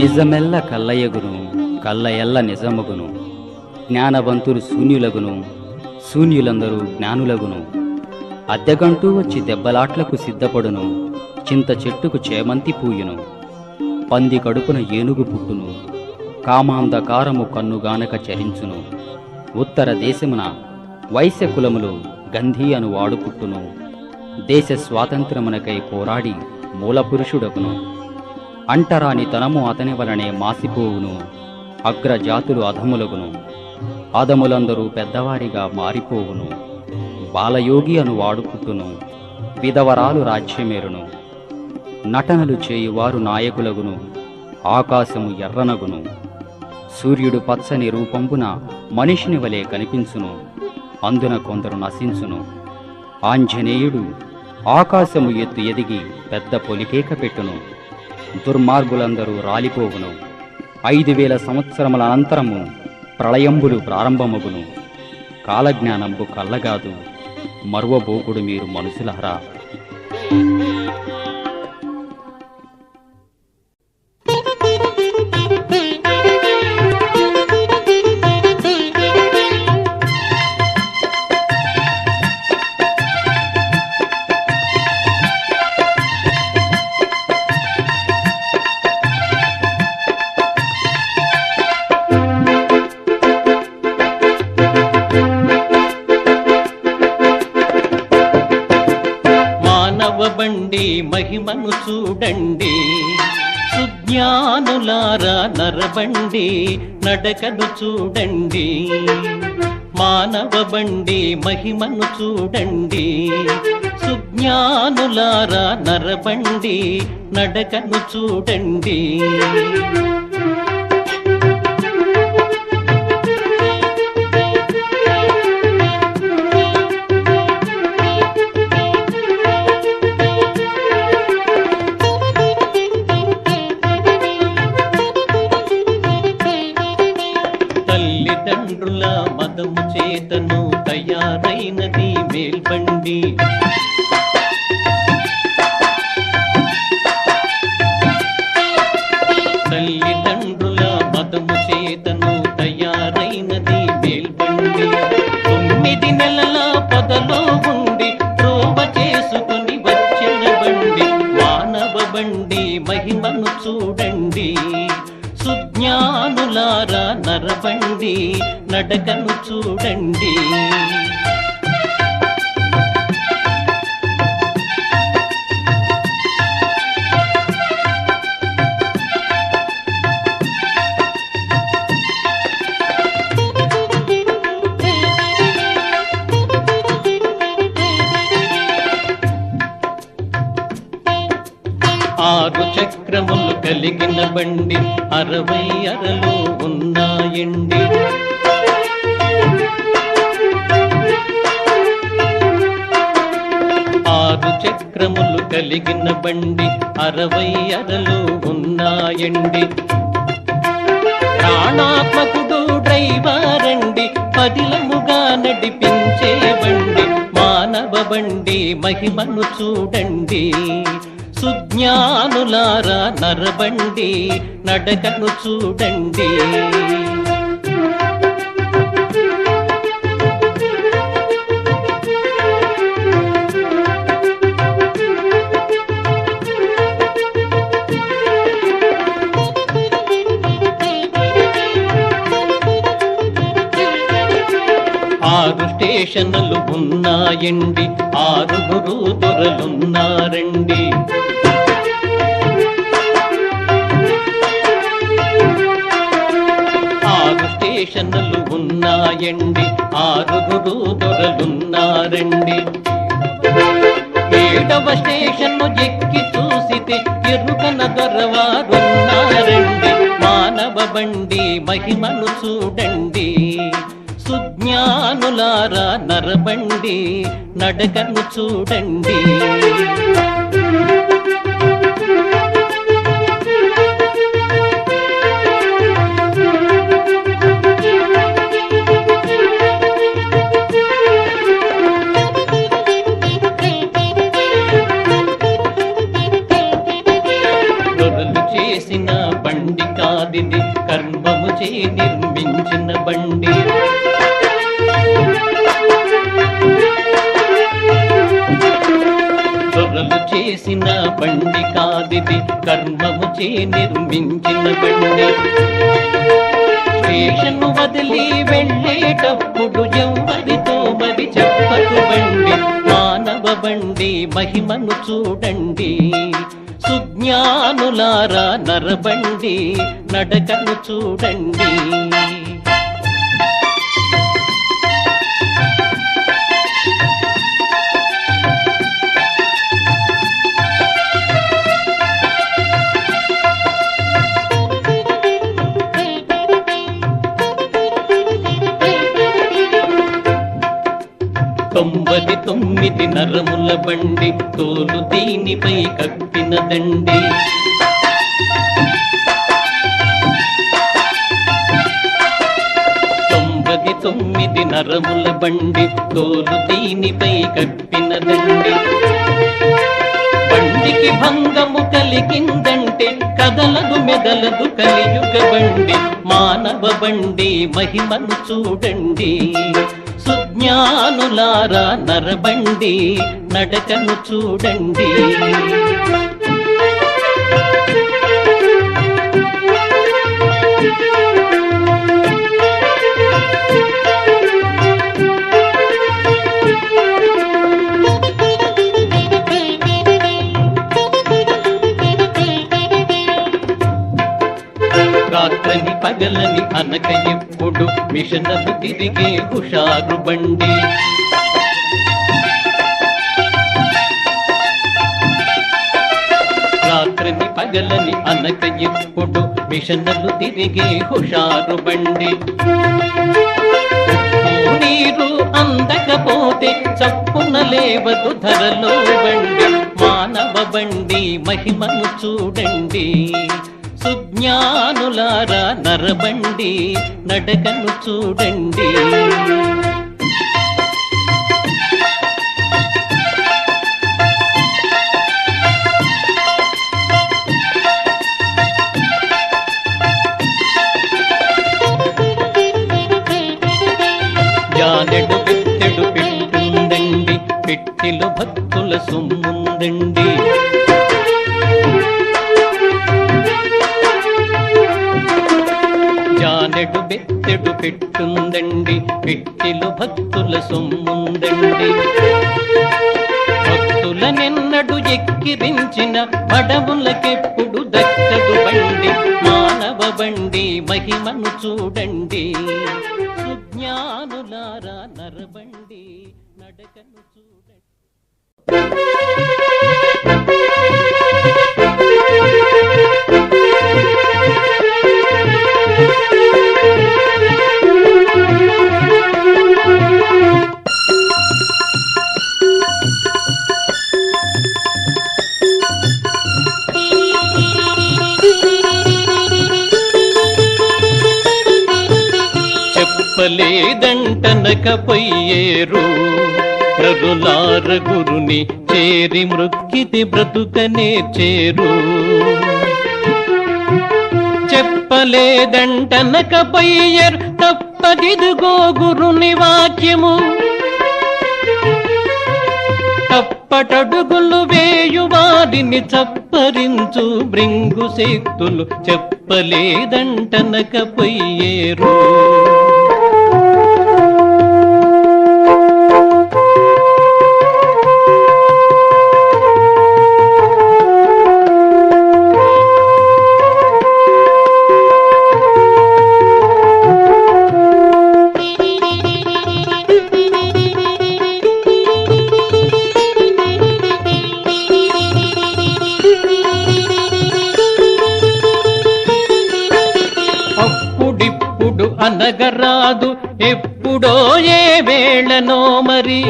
నిజమెల్ల కల్లయగును, కల్లయల్ల నిజమగును. జ్ఞానవంతులు శూన్యులగును, శూన్యులందరూ జ్ఞానులగును. అద్దెగంటూ వచ్చి దెబ్బలాట్లకు సిద్ధపడును, చింత చెట్టుకు చేమంతి పూయును. పంది కడుపున ఏనుగు పుట్టును, కామాంధకారము కన్నుగానక చరించును. ఉత్తర దేశమున వైశ్య కులములు గంధి అను వాడు పుట్టును. దేశ స్వాతంత్రమునకై పోరాడి మూలపురుషుడగును. అంటరాని తనము అతని వలనే మాసిపోవును, అగ్రజాతులు అధములగును. అధములందరూ పెద్దవారిగా మారిపోవును. బాలయోగి అను వాడు పుట్టును, విధవరాలు రాజ్యమేరును. నటనలు చేయువారు నాయకులగును, ఆకాశము ఎర్రనగును. సూర్యుడు పచ్చని రూపంబున మనిషిని వలె కనిపించును, అందున కొందరు నశించును. ఆంజనేయుడు ఆకాశము ఎత్తు ఎదిగి పెద్ద పొలికేక పెట్టును, దుర్మార్గులందరూ రాలిపోవును. 5000 సంవత్సరముల అనంతరము ప్రళయంబులు ప్రారంభమగును. కాలజ్ఞానంబు కల్లగాదు, మరువబోకుడు మీరు మనుషులహరా. బండి మహిమను చూడండి, సుజ్ఞానులారా నరబండి నడకను చూడండి. మానవ బండి మహిమను చూడండి, సుజ్ఞానులారా నరబండి నడకను చూడండి. తల్లిదండ్రుల మదము చేతను తయారైనది మేల్బండి. తల్లిదండ్రుల మదము చేతను తయారైనది మేల్బండి. 9 నెలల పొదలో ఉండి ప్రోభ చేసుకొని వచ్చిన బండి మానవ బండి మహిమను చూడండి. సుజ్ఞానులారా నరబండి నడకను చూడండి. ఆరు చక్రములు కలిగిన బండి 60 అరలు ఉన్నాయండి. ఆరు చక్రములు కలిగిన బండి 60 అరలు ఉన్నాయండి. ప్రాణాత్మకుడు డ్రైవరండి, పదిలముగా నడిపించే బండి మానవ బండి మహిమను చూడండి. సుజ్ఞానులారా నరబండి నడకను చూడండి. ఆరు స్టేషన్లు ఉన్నాయండి, 6 దొరలున్నారండి. స్టేషన్లు ఉన్నాయండి, 6 దొరలున్నారండి. 7వ స్టేషన్ను ఎక్కి చూసితే ఎరుకన దొరవారున్నారండి. మానవ బండి మహిమను చూడండి. సుజ్ఞానులారా నరబండి నడకను చూడండి. చేసిన బండి నిర్మించిన బండి. దొరలు చేసిన బండి కాదిది, కర్మము చే నిర్మించిన బండి. స్టేషను వదిలి వెళ్ళేటప్పుడు ఎవరితో మరి చెప్పకు బండి. మానవ బండి మహిమను చూడండి, సుజ్ఞానులారా నరబండి నడకను చూడండి. తొంభది తొమ్మిది నరముల బండి, తోలు దీనిపై కప్పిన దండి. తొంభది తొమ్మిది నరముల బండి, తోలు దీనిపై కప్పిన దండి. బండికి భంగము కలిగిందంటే కదలదు మెదలదు కలియుగ బండి. మానవ బండి మహిమను చూడండి, సుజ్ఞానులారా నరబండి నడకను చూడండి. రాత్రని పగలని అనక ఎప్పుడు మిషనలు తిరిగే హుషారు బండి. రాత్రని పగలని అనక ఎప్పుడు మిషనలు తిరిగే హుషారు బండి. నీరు అందకపోతే చప్పున లేవదు ధరలో బండి. మానవ బండి మహిమను చూడండి, సుజ్ఞానులారా నరబండి నడకను చూడండి. జానెడు పెట్టెడు పెట్టుందండి, పెట్టెలో భక్తుల సొమ్ముందండి. జానెడు బెత్తెడు పెట్టుందండి, పెట్టెలో భక్తుల సొమ్ముందండి. భక్తులనెన్నడు ఎక్కిరించిన మడములకెప్పుడు దక్కదు బండి. మానవ బండి మహిమను చూడండి, సుజ్ఞానులారా నరబండి నడకను చూడండి. చెప్పలేదంటనకపోయేరు నరులార గురుని చేరి మృక్కితి బ్రతుకనే చేరు. చెప్పలేదంటనకపోయేరు తప్పదిదుగో గురుని వాక్యము. తప్పటడుగులు వేయు వారిని చప్పరించు భృంగు శక్తులు చెప్పలేదంటనకపోయేరు. అనగరాదు ఎప్పుడో ఏ వేళనో మరి.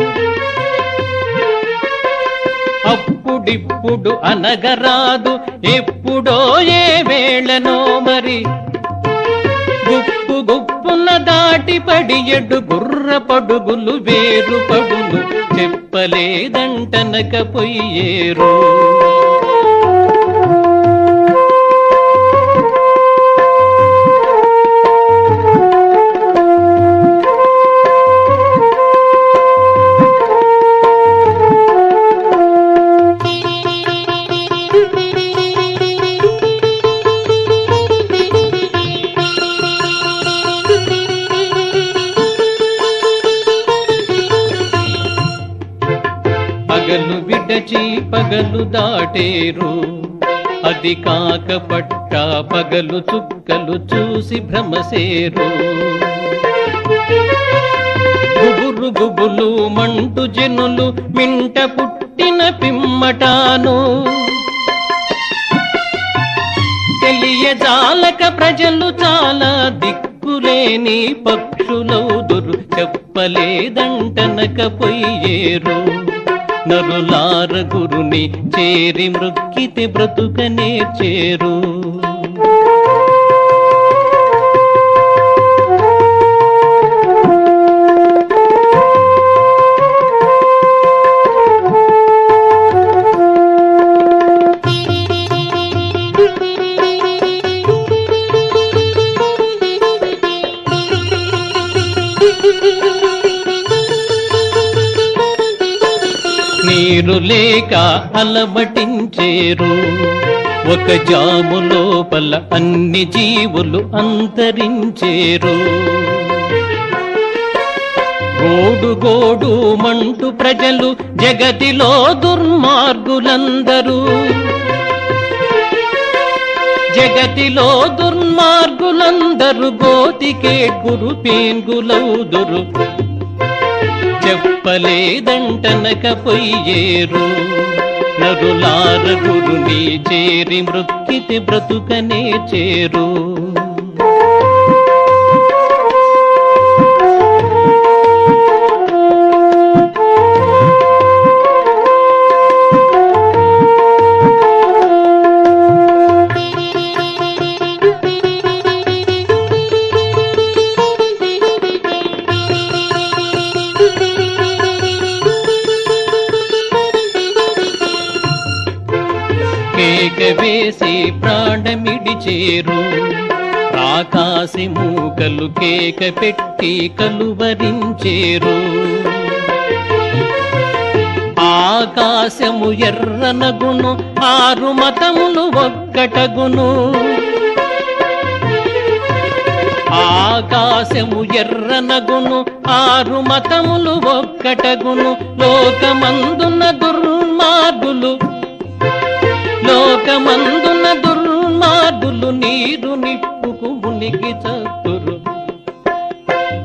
అప్పుడిప్పుడు అనగరాదు ఎప్పుడో ఏ వేళనో మరి. గుప్పు గుప్పున దాటి పడియడు గుర్ర పడుగులు వేరు పడులు చెప్పలేదంటనకపోయేరు. పగలు విడచి పగలు దాటేరు. అది కాక పట్ట పగలు చుక్కలు చూసి భ్రమసేరు. గుబురు గుబులు మంటు జనులు మింట పుట్టిన పిమ్మటాను. తెలియజాలక ప్రజలు చాలా దిక్కులేని పక్షులౌదురు. చెప్పలేదంటనకపోయేరు. నరులార గురుని చేరి మృక్కితే బ్రతుక నేర్చేరు. నీరు లేక అలమటించేరు. ఒక జాము లోపల అన్ని జీవులు అంతరించేరు. గోడు గోడు మంటు ప్రజలు జగతిలో దుర్మార్గులందరూ. జగతిలో దుర్మార్గులందరూ గోతికే గురు పేంగులౌదురు. చెప్పలేదంటనకపోయేరు. నరులార గురుని చేరి మృక్కితే బ్రతుకనే చేరు. కేక వేసి ప్రాణమిడిచేరు. ఆకాశి మూకలు కేక పెట్టి కలువరించేరు. ఆకాశము ఎర్రనగును ఆరు మతములు ఒక్కటగును. ఆకాశము ఎర్రనగును ఆరు మతములు ఒక్కటగును. లోకమందున దుర్మార్గులు లోకమందున దుర్మార్గులు నీరు నిప్పుకు మునిగి చతురు.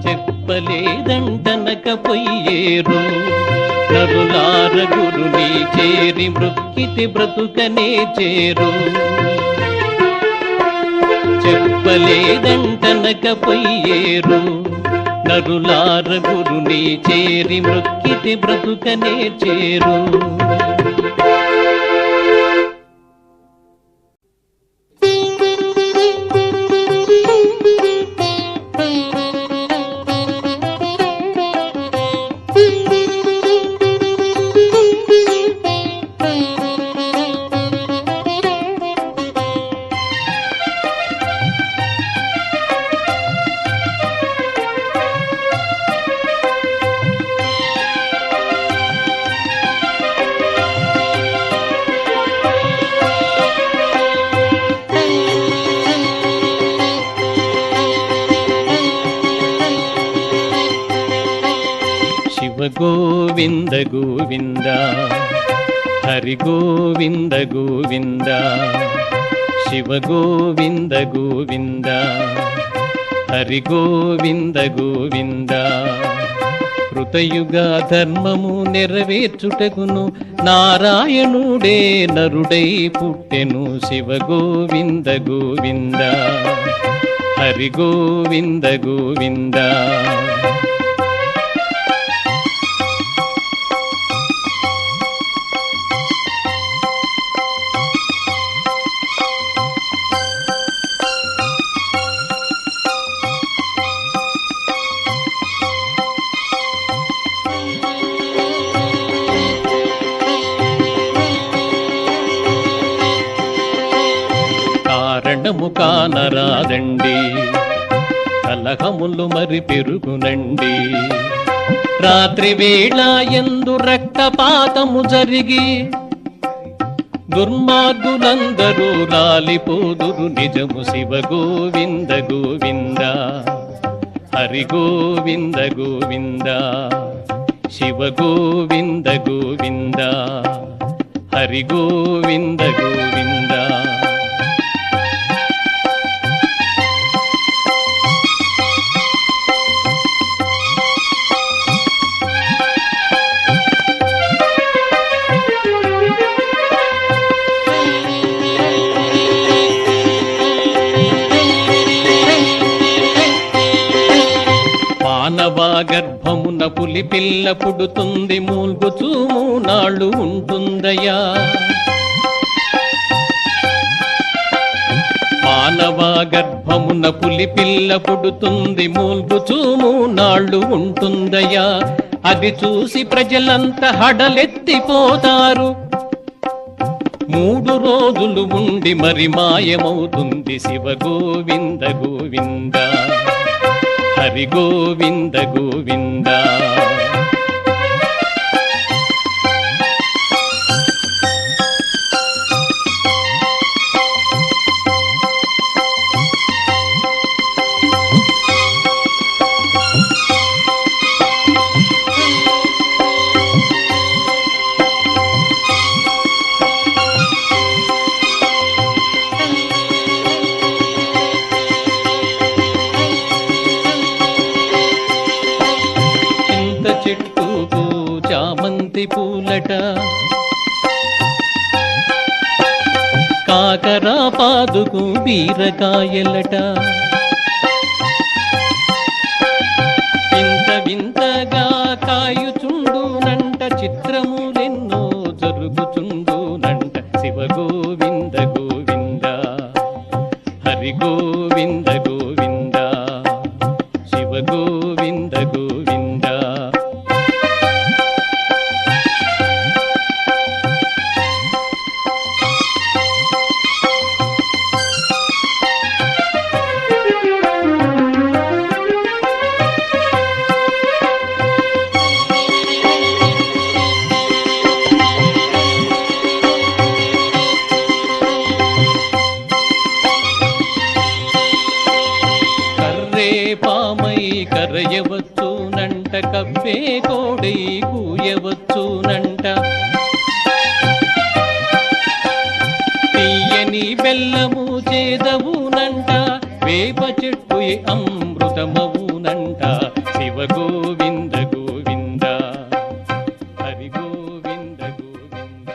చెప్పలేదంటనకపోయేరు. నరులార గురుని చేరి మృక్కితే బ్రతుకనే చేరు. చెప్పలేదంటనకపోయేరు. నరులార గురుని చేరి మృక్కితే బ్రతుకనే చేరు. గోవింద గోవింద హరి గోవింద గోవింద శివ గోవింద గోవింద హరి గోవింద గోవింద. కృతయుగ ధర్మము నెరవేర్చుటకును నారాయణుడే నరుడై పుట్టెను. శివ గోవింద గోవింద హరి గోవింద గోవింద. కారణము కానరాదండి, కలహములు మరి పెరుగునండి. రాత్రి వేళ ఎందు రక్తపాతము జరిగి దుర్మార్గులందరూ రాలిపోదురు నిజము. శివ గోవింద గోవింద హరి గోవింద గోవింద శివ గోవింద గోవింద హరి గోవింద గోవింద. మానవ గర్భమున పులి పిల్ల పుడుతుంది, మూల్గుచూ మూనాళ్ళు ఉంటుందయ్యా. మానవ గర్భమున పులి పిల్ల పుడుతుంది, మూల్గుచూ మూనాళ్ళు ఉంటుందయ్యా. అది చూసి ప్రజలంతా హడలెత్తిపోతారు, 3 రోజులు ఉండి మరి మాయమవుతుంది. శివ గోవింద గోవింద హరి గోవింద గోవింద. చెట్టుకు చామంతి పూలట, కాకర పాదుకు బీరకాయలట. వింత వింతగా కాయుచుండునంట, చిత్రములెన్నో జరుగుచుండునంట. శివ గోవింద గోవింద హరి గోవింద గోవింద శివ గోవింద గోవింద. పామై కరయవచ్చునంట, కవ్వే కోడై కూయవచ్చునంట. తీయని బెల్లము చేదవునంట, వేప చెట్టు అమృతమవునంట. శివ గోవింద గోవింద హరి గోవింద గోవింద.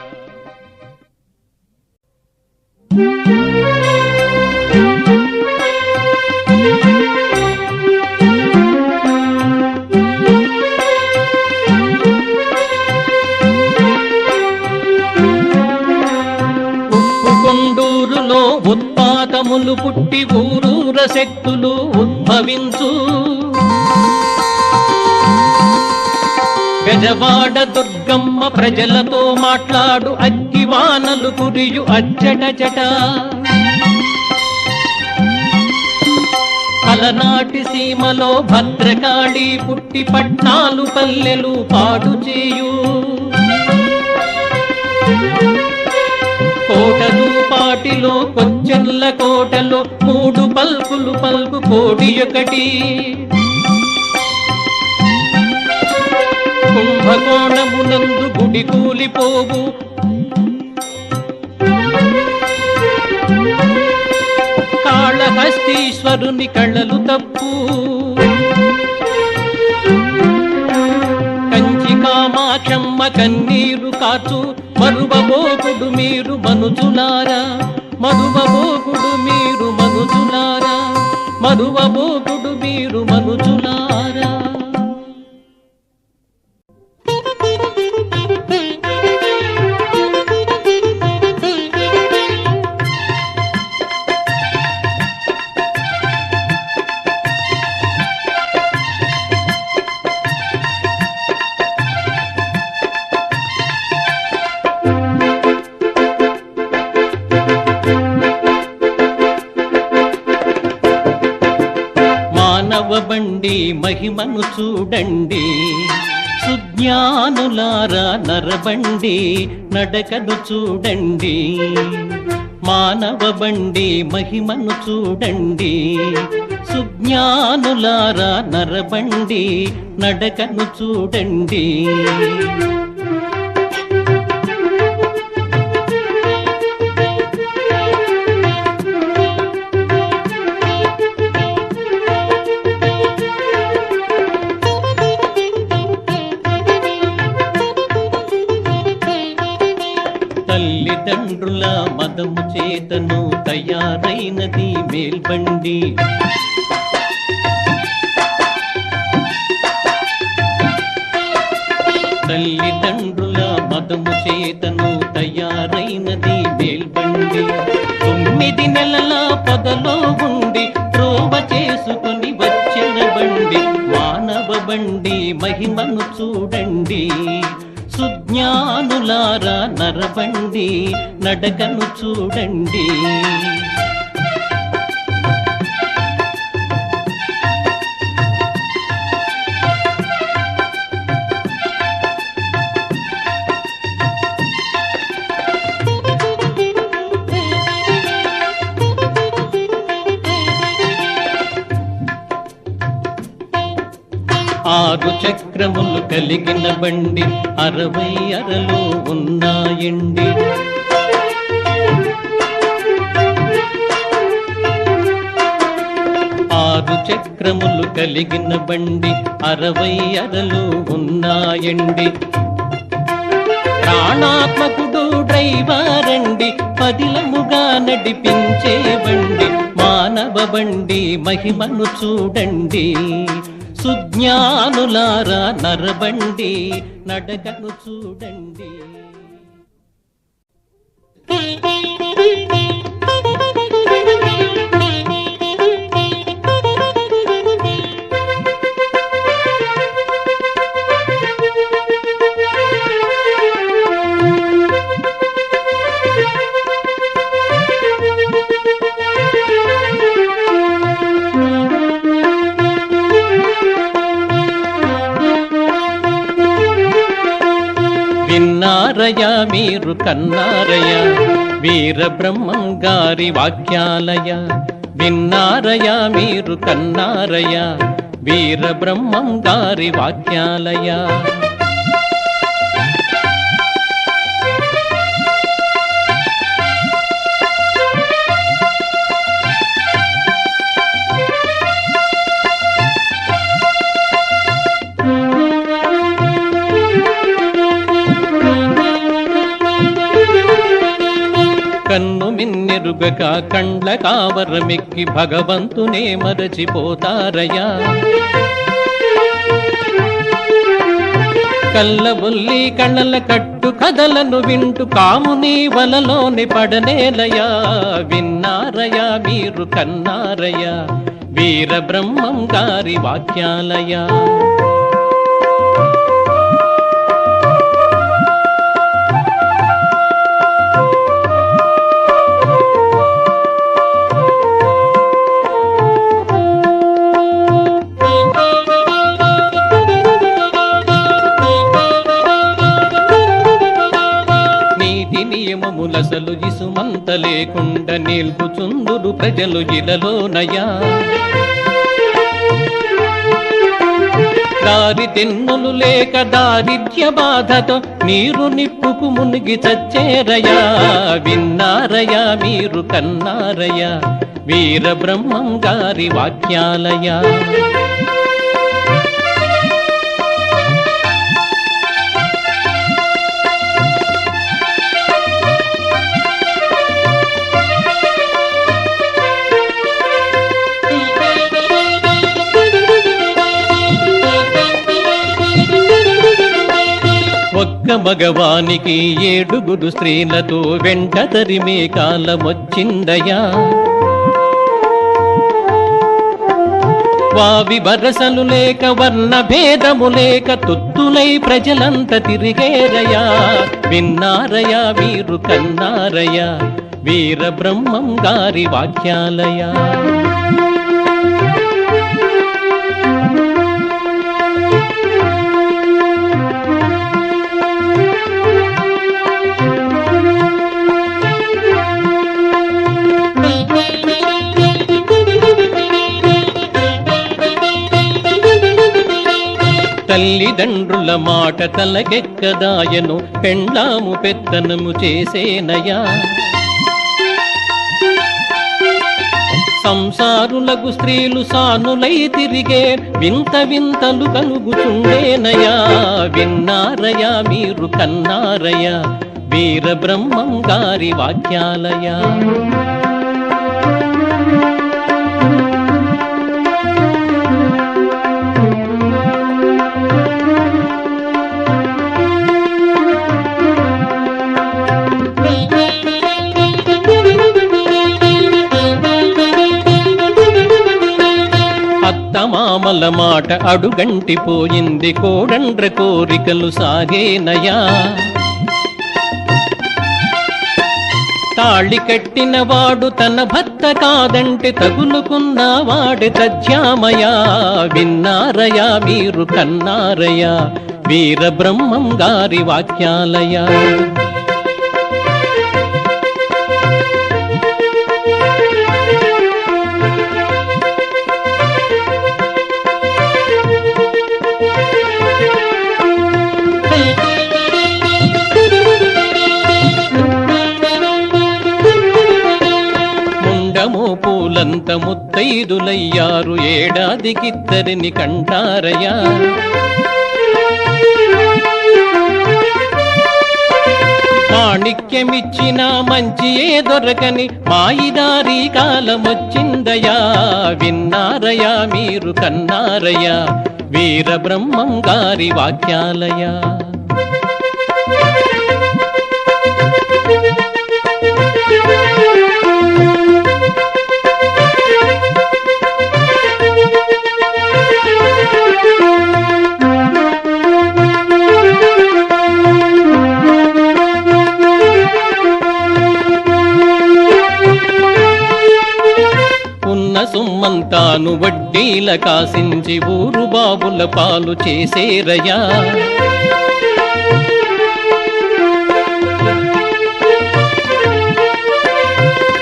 కొండూరులో ఉత్పాతములు పుట్టి ఊరూర శక్తులు ఉద్భవించు. గజవాడ దుర్గమ్మ ప్రజలతో మాట్లాడు, అగ్గివానలు కురియు అచ్చటచట. పలనాటి సీమలో భద్రకాళి పుట్టి పట్నాలు పల్లెలు పాడు చేయు. కోటదూపాటిలో కొచ్చెన్ల కోటలో 3 పల్కులు పల్కు కోడి ఒకటి. కుంభకోణమునందు గుడి కూలిపోవు, కాళహస్తీశ్వరుని కళ్ళలు తప్పు. కంచి కామాక్షమ్మ కన్నీరు కాచు, మరువబోకుడు మీరు మనుజులారా, మరువబోకుడు మీరు మనుజులారా, మరువబోకుడు మీరు మనుజులారా. బండి మహిమను చూడండి, సుజ్ఞానులారా నరబండి నడకను చూడండి. మానవ బండి మహిమను చూడండి. సుజ్ఞానులారా నరబండి నడకను చూడండి. తల్లిదండ్రుల మదము చేతను తయారైనది మేల్బండి. తల్లిదండ్రుల మదము చేతను తయారైనది మేల్బండి. 9 నెలల పొదలో ఉండి త్రోవ చేసుకుని వచ్చిన బండి మానవ బండి మహిమను చూడండి. సుజ్ఞానులారా నరబండి నడకను చూడండి. ఆరు చక్రములు కలిగిన బండి 60 అరలు ఉన్నాయండి. ఆరు చక్రములు కలిగిన బండి 60 అరలు ఉన్నాయండి. ప్రాణాత్మకుడు డ్రైవరండి పదిలముగా నడిపించే బండి మానవ బండి మహిమను చూడండి. సుజ్ఞానులారా నరబండి నడకను చూడండి. విన్నారయ మీరు కన్నారయ వీరబ్రహ్మం గారి వాక్యాలయ. విన్నారయ మీరు కన్నారయ వీరబ్రహ్మం గారి వాక్యాలయ. కన్ను మిన్నెరుగక కండ్ల కావరమెక్కి భగవంతునే మరచిపోతారయా. కళ్ళబొల్లి కళ్ళల కట్టు కథలను వింటూ కాముని వలలోని పడనేలయా. విన్నారయా మీరు కన్నారయా వీరబ్రహ్మం గారి వాక్యాలయా. నియమములసలు ఇసుమంత లేకుండా నిల్పుచుందురు ప్రజలు ఇలలోనయా. దారి తెన్నులు లేక దారిద్ర్య బాధతో నీరు నిప్పుకు మునిగి చచ్చేరయా. విన్నారయా మీరు కన్నారయా వీరబ్రహ్మం గారి వాక్యాలయా. ఒక్క మగవానికి 7 స్త్రీలతో వెంట తరిమే కాలమొచ్చిందయా. వావి వరసలు లేక వర్ణ భేదము లేక తుత్తులై ప్రజలంత తిరిగేరయా. విన్నారయా వీరు కన్నారయా వీరబ్రహ్మం గారి వాక్యాలయా. తల్లిదండ్రుల మాట తలకెక్కదాయను పెండ్లాము పెత్తనము చేసేనయా సంసారులకు స్త్రీలు సానులై తిరిగే వింత వింతలు కలుగుచుండేనయా విన్నారయా మీరు కన్నారయా వీర బ్రహ్మం గారి వాక్యాలయా అత్తమామల మాట అడుగంటిపోయింది కోడండ్ర కోరికలు సాగేనయా తాళి కట్టిన వాడు తన భర్త కాదంటే తగులుకున్న వాడి తజ్యామయా విన్నారయా మీరు కన్నారయా వీర బ్రహ్మం గారి వాక్యాలయా పూలంత ముత్తైదులయ్యారు ఏడాదికిద్దరిని కంటారయా మాణిక్యమిచ్చిన మంచి ఏ దొరకని మాయిదారి కాలమొచ్చిందయా విన్నారయా మీరు కన్నారయా వీర బ్రహ్మం గారి వాక్యాలయా సుమ్మంతాను వడ్డీల కాసించి ఊరు బాబుల పాలు చేసేరయా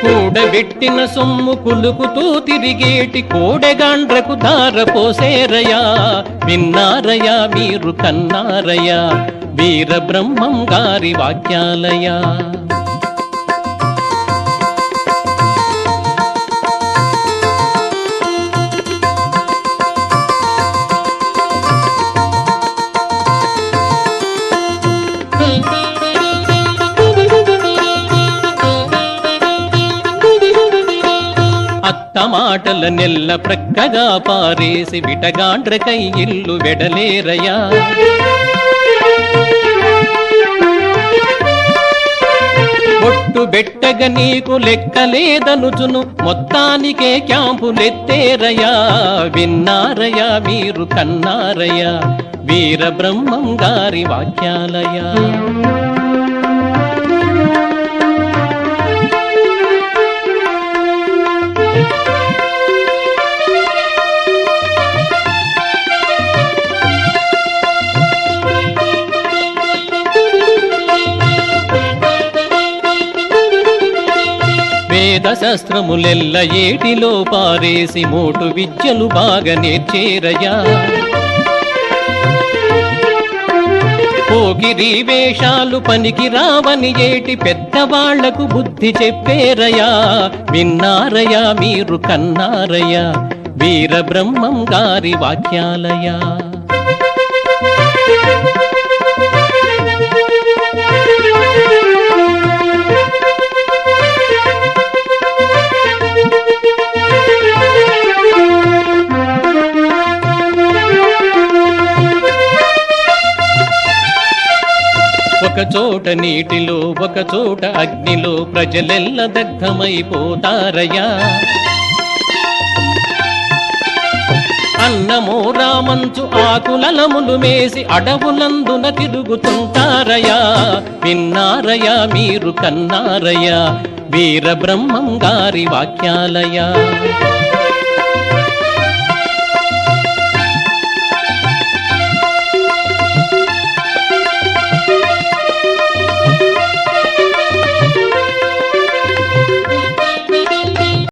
కూడబెట్టిన సొమ్ము కులుకుతూ తిరిగేటి కోడెగాండ్రకు ధార పోసేరయా విన్నారయా మీరు కన్నారయా వీర బ్రహ్మం గారి వాక్యాలయా మాటల నెల్ల ప్రక్కగా పారేసి విటగాండ్రకై ఇల్లు వెడలేరయా బొట్టు బెట్టగ నీకు లెక్కలేదనుచును మొత్తానికే క్యాంపులెత్తేరయా విన్నారయా మీరు కన్నారయా వీర బ్రహ్మం గారి వాక్యాలయా వేద శస్త్రములెల్ల ఏటిలో పారేసి మోటు విద్యలు బాగా నేర్చేరయా పోగిరి వేషాలు పనికి రావని ఏటి పెద్దవాళ్లకు బుద్ధి చెప్పేరయా విన్నారయా మీరు కన్నారయా వీర బ్రహ్మం గారి వాక్యాలయా ఒక చోట నీటిలో ఒక చోట అగ్నిలో ప్రజలెల్ల దగ్ధమైపోతారయా అన్నమో రామంచు ఆకులలములు మేసి అడవులందున తిరుగుతుంటారయా విన్నారయా మీరు కన్నారయా వీర బ్రహ్మం గారి వాక్యాలయా